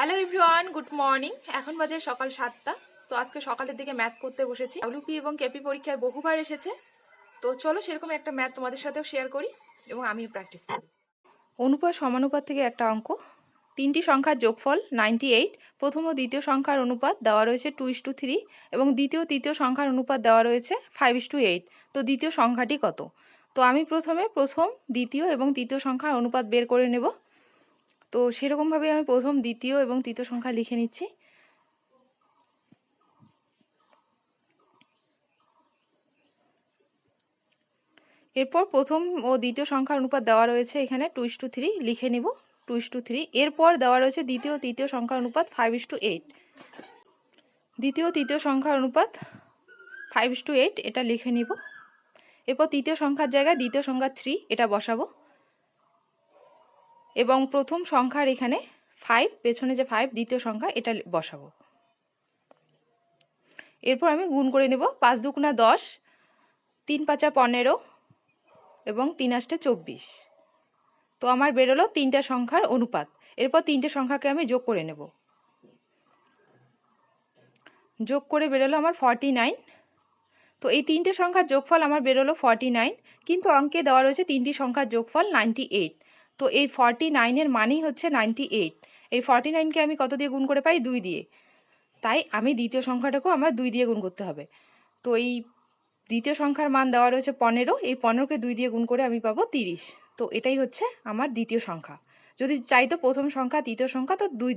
Hello everyone, good morning. এখন বাজে সকাল 7টা। তো আজকে সকালের দিকে ম্যাথ করতে বসেছি। ডব্লিউপি এবং কেপি পরীক্ষায় বহুবার এসেছে, তো চলো সেরকম একটা ম্যাথ তোমাদের সাথেও শেয়ার করি এবং আমিও প্র্যাকটিস করি। অনুপাত সমানুপাত থেকে একটা অঙ্ক। তিনটি সংখ্যার যোগফল 98, প্রথম ও দ্বিতীয় সংখ্যার অনুপাত দেওয়া রয়েছে 2:3 এবং দ্বিতীয় তৃতীয় সংখ্যার অনুপাত দেওয়া রয়েছে 5:8। তো দ্বিতীয় সংখ্যাটি কত? তো আমি প্রথম, দ্বিতীয় এবং তৃতীয় সংখ্যার অনুপাত বের করে নেব। তো সেরকমভাবে আমি প্রথম, দ্বিতীয় এবং তৃতীয় সংখ্যা লিখে নিচ্ছি। এরপর প্রথম ও দ্বিতীয় সংখ্যার অনুপাত দেওয়া রয়েছে এখানে 2:3, লিখে নিব 2:3। এরপর দেওয়া রয়েছে দ্বিতীয় তৃতীয় সংখ্যার অনুপাত 5:8। দ্বিতীয় তৃতীয় সংখ্যার অনুপাত 5:8, এটা লিখে নিব। এরপর তৃতীয় সংখ্যার জায়গায় দ্বিতীয় সংখ্যা 3 এটা বসাবো এবং প্রথম সংখ্যার এখানে 5, পেছনে যে 5 দ্বিতীয় সংখ্যা এটা বসাবো। এরপর আমি গুণ করে নেব। 5 দুগুণা 10, 3 পাঁচা 15 এবং 3 আষ্টে 24। তো আমার বেরোলো তিনটা সংখ্যার অনুপাত। এরপর তিনটে সংখ্যাকে আমি যোগ করে নেব। যোগ করে বেরোলো আমার 49। তো এই তিনটে সংখ্যার যোগফল আমার বেরোলো 49, কিন্তু অঙ্কে দেওয়া রয়েছে তিনটি সংখ্যার যোগফল 98। তো এই 49-এর মানেই হচ্ছে 98। এই 49-কে আমি কত দিয়ে গুণ করে পাই? 2 দিয়ে। তাই আমি দ্বিতীয় সংখ্যাটাকেও আমার 2 দিয়ে গুণ করতে হবে। তো এই দ্বিতীয় সংখ্যার মান দেওয়া রয়েছে 15, এই 15কে 2 দিয়ে গুণ করে আমি পাবো 30। তো এটাই হচ্ছে আমার দ্বিতীয় সংখ্যা। যদি চাইতো প্রথম সংখ্যা তৃতীয় সংখ্যা, তো 2